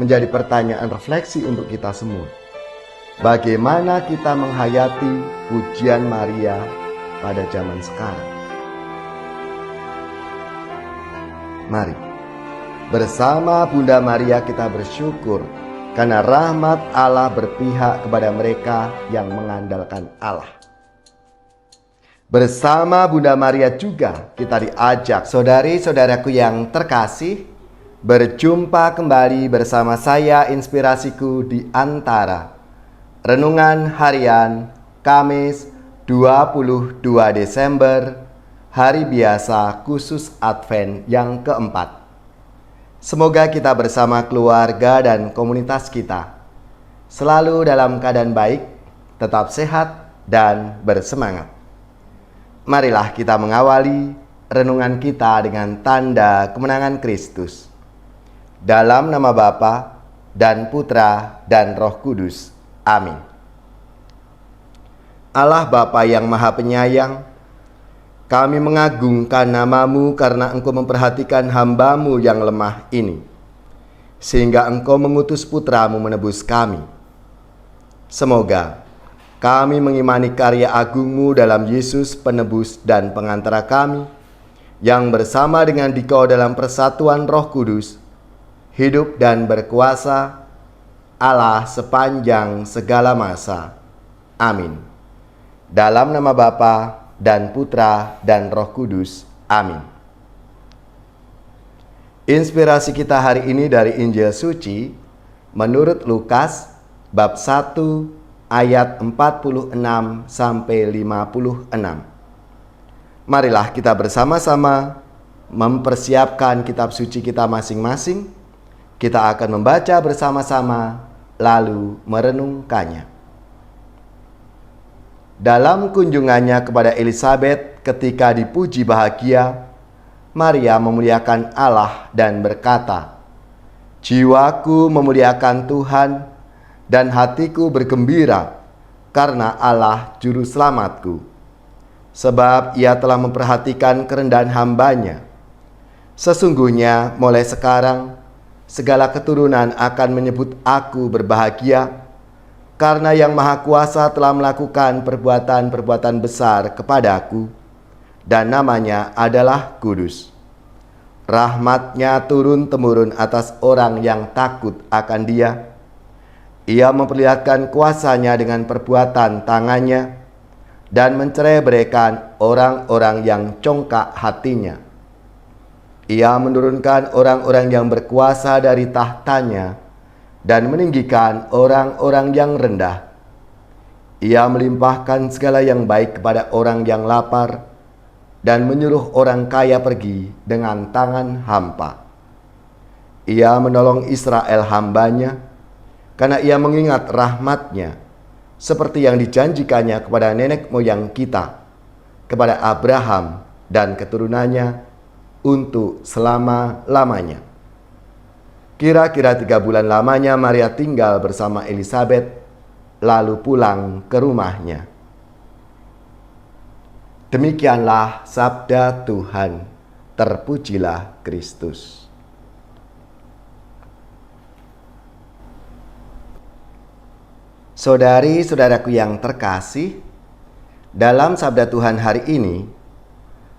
menjadi pertanyaan refleksi untuk kita semua. Bagaimana kita menghayati pujian Maria pada zaman sekarang? Mari, bersama Bunda Maria kita bersyukur karena rahmat Allah berpihak kepada mereka yang mengandalkan Allah. Bersama Bunda Maria juga kita diajak, saudari-saudaraku yang terkasih, berjumpa kembali bersama saya Inspirasiku di Antara. Renungan Harian Kamis 22 Desember, hari biasa khusus Advent yang keempat. Semoga kita bersama keluarga dan komunitas kita selalu dalam keadaan baik, tetap sehat dan bersemangat. Marilah kita mengawali renungan kita dengan tanda kemenangan Kristus. Dalam nama Bapa dan Putra dan Roh Kudus. Amin. Allah Bapa yang Maha Penyayang, kami mengagungkan nama-Mu karena Engkau memperhatikan hamba-Mu yang lemah ini, sehingga Engkau mengutus Putra-Mu menebus kami. Semoga kami mengimani karya agung-Mu dalam Yesus penebus dan pengantara kami, yang bersama dengan Dikau dalam persatuan Roh Kudus, hidup dan berkuasa Allah sepanjang segala masa. Amin. Dalam nama Bapa dan Putra dan Roh Kudus. Amin. Inspirasi kita hari ini dari Injil Suci menurut Lukas bab 1 ayat 46 sampai 56. Marilah kita bersama-sama mempersiapkan kitab suci kita masing-masing. Kita akan membaca bersama-sama lalu merenungkannya. Dalam kunjungannya kepada Elisabet ketika dipuji bahagia, Maria memuliakan Allah dan berkata, "Jiwaku memuliakan Tuhan dan hatiku bergembira karena Allah juru selamatku, sebab Ia telah memperhatikan kerendahan hamba-Nya. Sesungguhnya mulai sekarang segala keturunan akan menyebut aku berbahagia, karena Yang Maha Kuasa telah melakukan perbuatan-perbuatan besar kepadaku, dan namanya adalah kudus. Rahmat-Nya turun-temurun atas orang yang takut akan Dia. Ia memperlihatkan kuasa-Nya dengan perbuatan tangan-Nya, dan mencerai-beraikan orang-orang yang congkak hatinya. Ia menurunkan orang-orang yang berkuasa dari tahtanya dan meninggikan orang-orang yang rendah. Ia melimpahkan segala yang baik kepada orang yang lapar dan menyuruh orang kaya pergi dengan tangan hampa. Ia menolong Israel hamba-Nya karena Ia mengingat rahmat-Nya seperti yang dijanjikannya kepada nenek moyang kita, kepada Abraham dan keturunannya untuk selama-lamanya." Kira-kira 3 bulan lamanya Maria tinggal bersama Elisabet, lalu pulang ke rumahnya. Demikianlah sabda Tuhan. Terpujilah Kristus. Saudari-saudaraku yang terkasih, dalam sabda Tuhan hari ini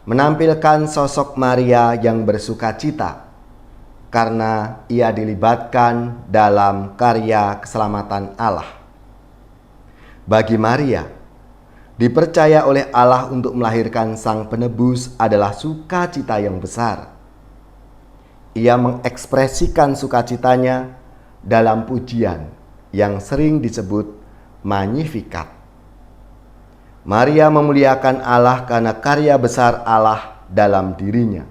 menampilkan sosok Maria yang bersukacita karena ia dilibatkan dalam karya keselamatan Allah. Bagi Maria, dipercaya oleh Allah untuk melahirkan Sang Penebus adalah sukacita yang besar. Ia mengekspresikan sukacitanya dalam pujian yang sering disebut Magnificat. Maria memuliakan Allah karena karya besar Allah dalam dirinya.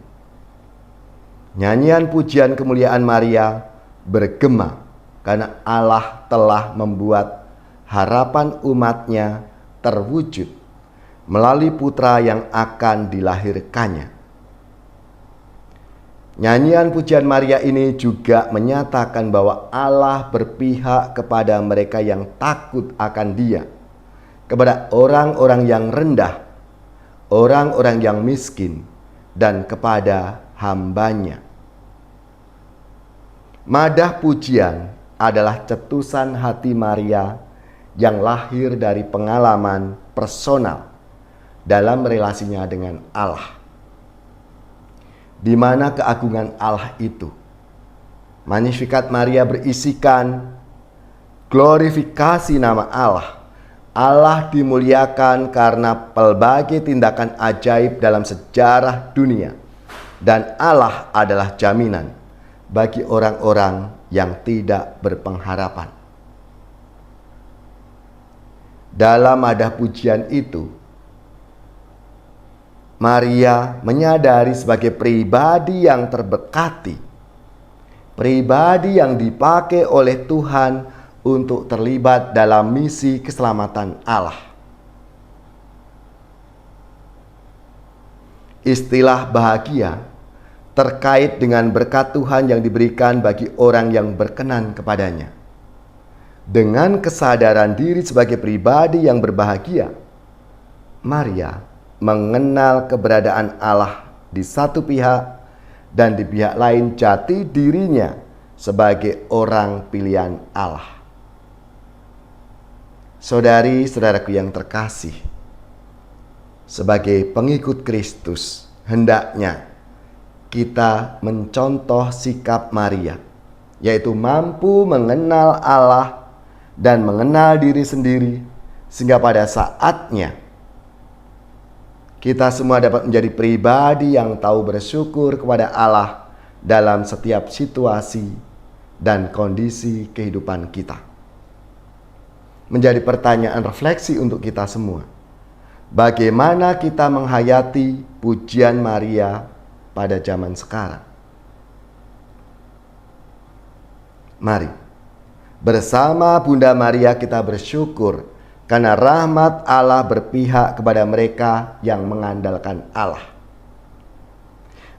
Nyanyian pujian kemuliaan Maria bergema karena Allah telah membuat harapan umat-Nya terwujud melalui putra yang akan dilahirkannya. Nyanyian pujian Maria ini juga menyatakan bahwa Allah berpihak kepada mereka yang takut akan Dia, kepada orang-orang yang rendah, orang-orang yang miskin, dan kepada hamba-Nya. Madah pujian adalah cetusan hati Maria yang lahir dari pengalaman personal dalam relasinya dengan Allah, di mana keagungan Allah itu. Magnificat Maria berisikan glorifikasi nama Allah. Allah dimuliakan karena pelbagai tindakan ajaib dalam sejarah dunia, dan Allah adalah jaminan bagi orang-orang yang tidak berpengharapan. Dalam madah pujian itu, Maria menyadari sebagai pribadi yang terberkati, pribadi yang dipakai oleh Tuhan untuk terlibat dalam misi keselamatan Allah. Istilah bahagia terkait dengan berkat Tuhan yang diberikan bagi orang yang berkenan kepadanya. Dengan kesadaran diri sebagai pribadi yang berbahagia, Maria mengenal keberadaan Allah di satu pihak, dan di pihak lain jati dirinya sebagai orang pilihan Allah. Saudari-saudaraku yang terkasih, sebagai pengikut Kristus, hendaknya kita mencontoh sikap Maria, yaitu mampu mengenal Allah dan mengenal diri sendiri, sehingga pada saatnya kita semua dapat menjadi pribadi yang tahu bersyukur kepada Allah dalam setiap situasi dan kondisi kehidupan kita. Menjadi pertanyaan refleksi untuk kita semua. Bagaimana kita menghayati pujian Maria pada zaman sekarang? Mari, bersama Bunda Maria kita bersyukur karena rahmat Allah berpihak kepada mereka yang mengandalkan Allah.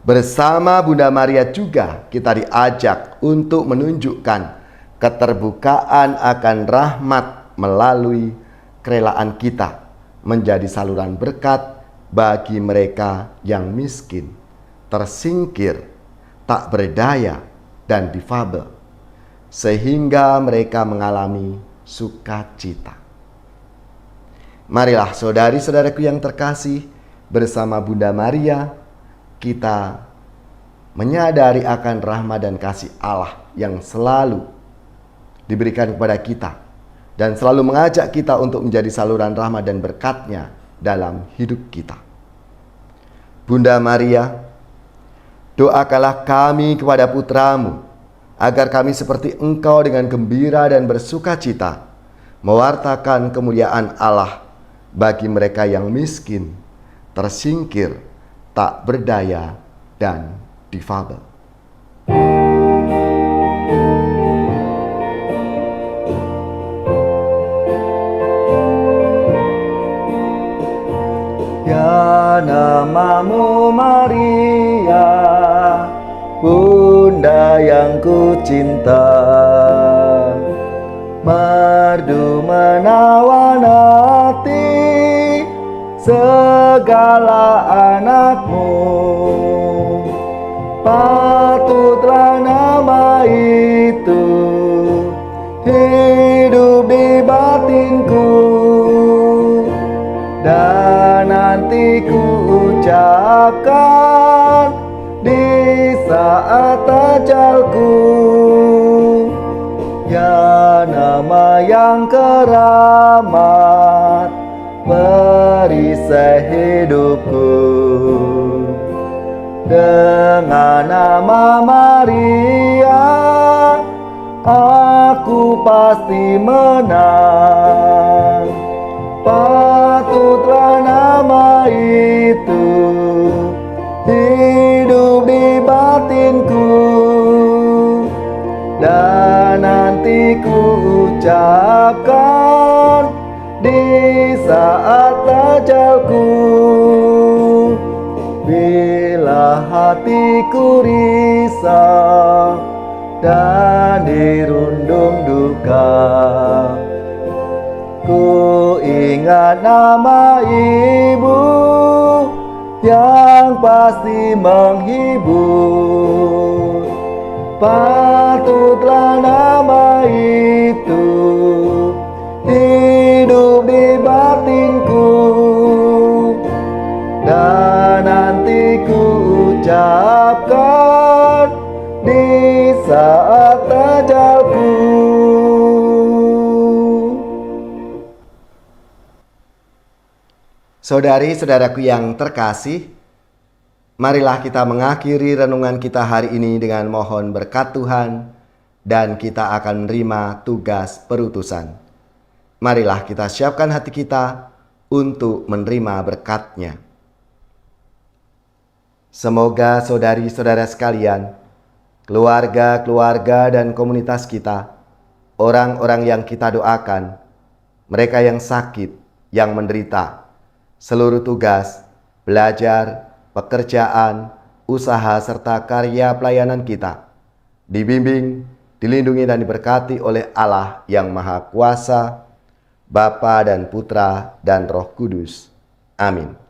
Bersama Bunda Maria juga kita diajak untuk menunjukkan keterbukaan akan rahmat melalui kerelaan kita menjadi saluran berkat bagi mereka yang miskin, tersingkir, tak berdaya, dan difabel, sehingga mereka mengalami sukacita. Marilah saudari-saudaraku yang terkasih, bersama Bunda Maria kita menyadari akan rahmat dan kasih Allah yang selalu diberikan kepada kita, dan selalu mengajak kita untuk menjadi saluran rahmat dan berkat-Nya dalam hidup kita. Bunda Maria, doakanlah kami kepada putramu, agar kami seperti Engkau dengan gembira dan bersukacita mewartakan kemuliaan Allah bagi mereka yang miskin, tersingkir, tak berdaya, dan difabel. Ya namamu Maria, Bunda yang ku cinta, merdu menawan hati segala anakmu. Patutlah nama itu hidup di batinku, dan nanti ku ucapkan di saat ajalku. Ya nama yang keramat, perisai hidupku. Dengan nama Maria, aku pasti menang. Patutlah nama itu hidup di batinku, dan nanti ku ucapkan di saat ajalku. Bila hatiku risau dan dirundung duka, ku ingat nama Ibu yang pasti menghibur. patutlah nama itu hidup di batinku, dan nanti ku ucapkan di saat ajalku. Saudari-saudaraku yang terkasih, marilah kita mengakhiri renungan kita hari ini dengan mohon berkat Tuhan, dan kita akan menerima tugas perutusan. Marilah kita siapkan hati kita untuk menerima berkat-Nya. Semoga saudari-saudara sekalian, keluarga-keluarga dan komunitas kita, orang-orang yang kita doakan, mereka yang sakit, yang menderita, seluruh tugas, belajar, pekerjaan, usaha, serta karya pelayanan kita dibimbing, dilindungi dan diberkati oleh Allah yang Maha Kuasa, Bapa dan Putra dan Roh Kudus. Amin.